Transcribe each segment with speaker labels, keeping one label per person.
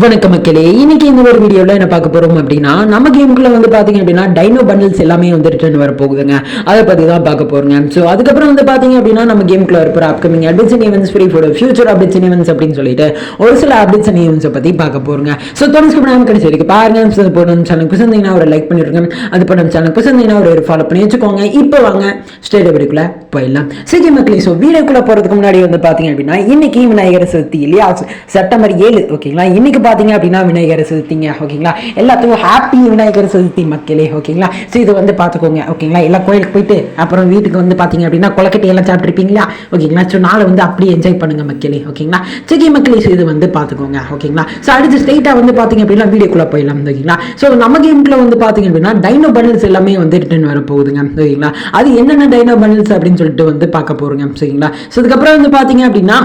Speaker 1: வணக்கம் மக்களே, இன்னைக்கு இந்த ஒரு வீடியோவில் என்ன பார்க்க போறோம் அப்படின்னா, நம்ம கேமுக்குள்ள வந்து பாத்தீங்க அப்படின்னா டைனோ பண்டில்ஸ் எல்லாமே வந்து ரிட்டர்ன் வர போகுதுங்க. அதை பத்தி தான் பார்க்க போறோங்க. ஸோ அதுக்கப்புறம் வந்து பாத்தீங்க அப்படின்னா நம்ம கேமுக்குள்ள இருப்ப upcoming updates and events free for future updates and events அப்படின்னு சொல்லிட்டு ஒரு சில அப்டேட்ஸ் அண்ட் ஈவென்ட்ஸை பத்தி பார்க்க போறோங்க. ஸோ தொடர்ந்து நம்ம கடைசி வரைக்கும் பாருங்க. நம்ம சேனலுக்கு புதுசுனா ஒரு லைக் பண்ணிருங்க. அது போல நம்ம சேனலுக்கு புதுசுனா ஒரு ஃபாலோ பண்ணி வச்சுக்கோங்க. இப்போ வாங்க ஸ்ட்ரெயிட் வீடியோக்குள்ள போயிடலாம். சரி மக்களே, ஸோ வீடியோக்குள்ள போறதுக்கு முன்னாடி வந்து பாத்தீங்க அப்படின்னா இன்னைக்கு விநாயகர் சதுர்த்தி இல்லையா, செப்டம்பர் 7 ஓகேங்களா. இன்னைக்கு பாத்தீங்க அப்படின்னா விநாயகர் சதுர்த்திங்க ஓகேங்களா. எல்லாத்துக்கும் ஹாப்பி விநாயகர் சதுர்த்தி மக்களே ஓகேங்களா. ஸோ இது வந்து பார்த்துக்கோங்க ஓகேங்களா. எல்லா கோயிலுக்கு போயிட்டு அப்புறம் வீட்டுக்கு வந்து பார்த்தீங்க அப்படின்னா கொலக்கட்டை எல்லாம் சாப்பிட்ருப்பீங்களா ஓகேங்களா. ஸோ நாளை வந்து அப்படியே என்ஜாய் பண்ணுங்க மக்களே ஓகேங்களா. சரி மக்களே, ஸோ இது வந்து பார்த்துக்கோங்க ஓகேங்களா. ஸோ அடுத்து ஸ்ட்ரெயிட்டாக வந்து பார்த்தீங்க அப்படின்னா வீடியோக்குள்ளே போயிடலாம் ஓகேங்களா. ஸோ நம்ம கேமுக்குள்ள வந்து பார்த்தீங்க அப்படின்னா டைனோ பண்டில்ஸ் எல்லாமே வந்து ரிட்டர்ன் வர போகுதுங்க ஓகேங்களா. அது என்னென்ன டைனோ பண்டில்ஸ் அப்படின்னு சொல்லிட்டு வந்து பார்க்க போறோங்க சரிங்களா. ஸோ அதுக்கப்புறம் வந்து பார்த்தீங்க அப்படின்னா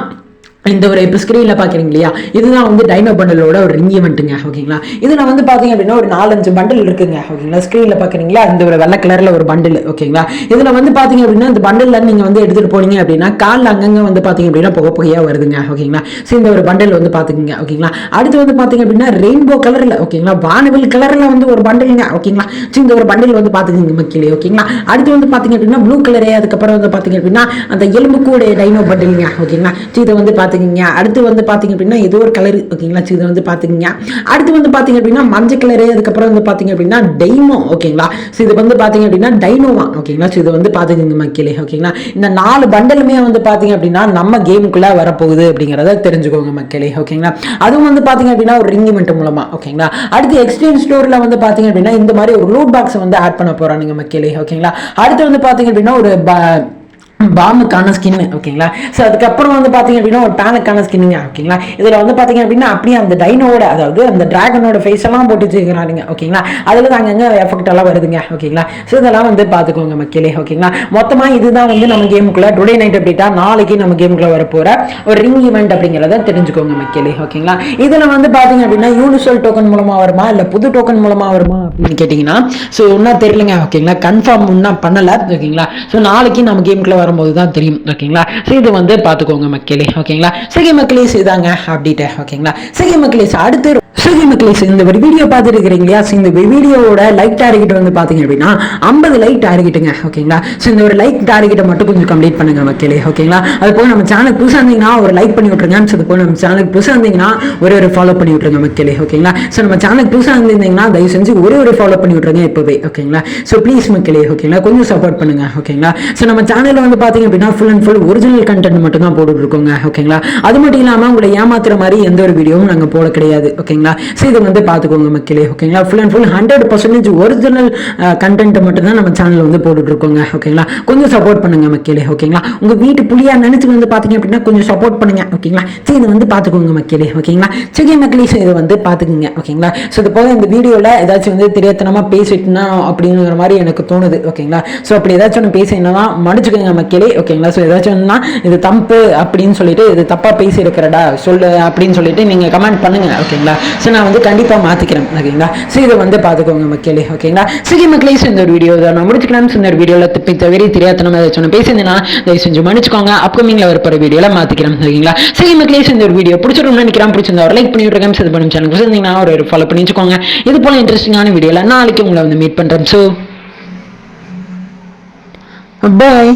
Speaker 1: இந்த ஒரு இப்போ ஸ்க்ரீனில் பார்க்குறீங்க இல்லையா, இதுதான் வந்து டைனோ பண்டலோட ஒரு ரிங் ஈவெண்ட்டுங்க ஓகேங்களா. இதில் வந்து பார்த்தீங்க அப்படின்னா ஒரு 4-5 பண்டில் இருக்குங்க ஓகேங்களா. ஸ்க்ரீனில் பார்க்குறீங்களா, இந்த ஒரு வெள்ளை கலரில் ஒரு பண்டில் ஓகேங்களா. இதில் வந்து பார்த்தீங்க அப்படின்னா இந்த பண்டில் நீங்கள் வந்து எடுத்துகிட்டு போனீங்க அப்படின்னா காலில் அங்கங்கே வந்து பார்த்தீங்க அப்படின்னா புகையாக வருதுங்க ஓகேங்களா. ஸோ இந்த ஒரு பண்டில் வந்து பார்த்துக்குங்க ஓகேங்களா. அடுத்து வந்து பார்த்தீங்க அப்படின்னா ரெயின்போ கலரில் ஓகேங்களா, வானவில் கலரில் வந்து ஒரு பண்டிலுங்க ஓகேங்களா. ஸோ இந்த ஒரு பண்டில் வந்து பார்த்துக்குங்க மக்களே ஓகேங்களா. அடுத்து வந்து பார்த்தீங்க அப்படின்னா ப்ளூ கலரே, அதுக்கப்புறம் வந்து பார்த்தீங்க அப்படின்னா அந்த எலும்பு கூட டைனோ பண்டிலுங்க ஓகேங்களா. ஸோ இதை வந்து அடுத்து வந்து பாத்தீங்க அப்படின்னா ஏதோ ஒரு கலர் ஓகேங்களா. இது வந்து பாத்தீங்க. அடுத்து வந்து பாத்தீங்க அப்படின்னா மஞ்சள் கலரு, அதுக்கப்புறம் வந்து பாத்தீங்க அப்படின்னா டைனோ ஓகேங்களா. இது வந்து பாத்தீங்க அப்படின்னா டைனோவா ஓகேங்களா. இது வந்து பாத்துக்கங்க மக்களே ஓகேங்களா. இந்த 4 பண்டலுமே வந்து பாத்தீங்க அப்படின்னா நம்ம கேமுக்குள்ள வரப்போகுது அப்படிங்கறத தெரிஞ்சுக்கோங்க மக்களே ஓகேங்களா. அதுவும் வந்து பாத்தீங்க அப்படின்னா ஒரு ரிங் ஈவென்ட் மூலமா ஓகேங்களா. அடுத்து எக்ஸ்சேஞ்ச் ஸ்டோர்ல வந்து பாத்தீங்க அப்படின்னா இந்த மாதிரி ஒரு லூட் பாக்ஸ் வந்து ஆட் பண்ண போறானுங்க மக்களே ஓகேங்களா. அடுத்து வந்து பாத்தீங்க அப்படின்னா ஒரு பாமுக்கான ஸ்கின் ஓகேங்களா. ஸோ அதுக்கப்புறம் வந்து பார்த்தீங்க அப்படின்னா ஒரு பேனுக்கான ஸ்கின்னுங்க ஓகேங்களா. இதில் வந்து பார்த்தீங்க அப்படின்னா அப்படியே அந்த டைனோட அதாவது அந்த டிராகனோட ஃபேஸ் எல்லாம் போட்டு வச்சுக்கிறாங்க ஓகேங்களா. அதில் அங்கங்கே எஃபெக்ட் எல்லாம் வருதுங்க ஓகேங்களா. ஸோ இதெல்லாம் வந்து பார்த்துக்கோங்க மக்களே ஓகேங்களா. மொத்தமாக இதுதான் வந்து நம்ம கேமுக்குள்ள டுடே நைட் அப்டேட்டா நாளைக்கு நம்ம கேமுக்குள்ள வர போகிற ஒரு ரிங் ஈவெண்ட் அப்படிங்கிறத தெரிஞ்சுக்கோங்க மக்களே ஓகேங்களா. இதில் வந்து பார்த்தீங்க அப்படின்னா யூனிவர்சல் டோக்கன் மூலமாக வருமா இல்லை புது டோக்கன் மூலமாக வருமா அப்படின்னு கேட்டிங்கன்னா ஸோ ஒன்றும் தெரியலங்க ஓகேங்களா. கன்ஃபார்ம் ஒன்றும் பண்ணலை ஓகேங்களா. ஸோ நாளைக்கு நம்ம கேமுக்குள்ள வர போது தான் தெரியும் ஓகேங்களா. இது வந்து பாத்துக்கோங்க மக்களே ஓகேங்களா. சரி மக்களே, செய்தாங்க அப்படின்ட்டு ஓகேங்களா. சரி மக்களே, அடுத்து சரி மக்களே, இந்த ஒரு வீடியோ பார்த்துட்டு இருக்கிறீங்க இல்லையா. இந்த வீடியோவோட லைக் டார்கெட் வந்து பாத்தீங்க அப்படின்னா 50 லைக் டார்கெட்டுங்க ஓகேங்களா. ஸோ இந்த ஒரு லைக் டார்கெட்டை மட்டும் கொஞ்சம் கம்ப்ளீட் பண்ணுங்க மக்களே ஓகேங்களா. அது போக நம்ம சேனல் புதுசாக இருந்தீங்கன்னா ஒரு லைக் பண்ணி விட்டுருங்க. அது போக நம்ம சேனலுக்கு புதுசாக இருந்தீங்கன்னா ஒரு ஃபாலோ பண்ணி விட்டுருங்க மக்களே ஓகேங்களா. ஸோ நம்ம சேனலுக்கு புதுசாக இருந்தீங்கன்னா தயவு செஞ்சு ஒரு ஃபாலோ பண்ணி விட்டுருங்க இப்போவே ஓகேங்களா. ஸோ ப்ளீஸ் மக்களே ஓகேங்களா, கொஞ்சம் சப்போர்ட் பண்ணுங்க ஓகேங்களா. ஸோ நம்ம சேனலில் வந்து பாத்தீங்க அப்படின்னா full and full original content மட்டும் தான் போட்டுட்டு இருக்கோங்க ஓகேங்களா. அது மட்டும் இல்லாமல் உங்களை ஏமாத்துற மாதிரி எந்த ஒரு வீடியோவும் நாங்கள் போட கிடையாது ஓகேங்களா. ஸோ இதை வந்து பார்த்துக்கோங்க மக்களே ஓகேங்களா. Full and full 100% original content மட்டும் தான் நம்ம சேனல் வந்து போட்டுட்டு இருக்கோங்க ஓகேங்களா. கொஞ்சம் சப்போர்ட் பண்ணுங்க மக்களே ஓகேங்களா. உங்க வீட்டு புள்ளியா நினைச்சு வந்து பாத்தீங்க அப்படின்னா கொஞ்சம் சப்போர்ட் பண்ணுங்க ஓகேங்களா. சரி இதை வந்து பார்த்துக்கோங்க மக்களே ஓகேங்களா. சரி மக்களே, இதை வந்து பார்த்துக்குங்க ஓகேங்களா. ஸோ இது போக இந்த வீடியோவில் ஏதாச்சும் வந்து தெரியாதனமா பேசிட்டுனா அப்படிங்கிற மாதிரி எனக்கு தோணுது ஓகேங்களா. ஸோ அப்படி ஏதாச்சும் ஒன்று பேசினா மன்னிச்சுக்கோங்க மக்களே ஓகேங்களா. ஸோ ஏதாச்சும் இது தப்பு அப்படின்னு சொல்லிட்டு இது தப்பா பேசி இருக்கிறடா சொல்லு அப்படின்னு சொல்லிட்டு நீங்க கமெண்ட் பண்ணுங்க ஓகேங்களா. ஸோ நான் வந்து கண்டிப்பா மாத்திக்கிறேன் ஓகேங்களா. ஸோ இதை வந்து பார்த்துக்கோங்க மக்களே ஓகேங்களா. சரி மக்களே, இந்த ஒரு வீடியோ தான் நான் முடிச்சுக்கலாம். இந்த வீடியோவில் தவிர தெரியாதனமா ஏதாச்சும் பேசியிருந்தேன்னா தயவு செஞ்சு மன்னிச்சுக்கோங்க. அப்கமிங்ல வரப்போற வீடியோல மாத்திக்கிறேன் ஓகேங்களா. சரி மக்களே, இந்த ஒரு வீடியோ பிடிச்சிருக்கும்னு நினைக்கிறேன். பிடிச்சிருந்தா ஒரு லைக் பண்ணி விட்டுருக்கேன். இது பண்ணி சேனலுக்கு ஒரு ஃபாலோ பண்ணி வச்சுக்கோங்க. இது போல இன்ட்ரெஸ்டிங்கான வீடியோல நாளைக்கு உங்களை வந்து மீட் பண்றேன். So bye.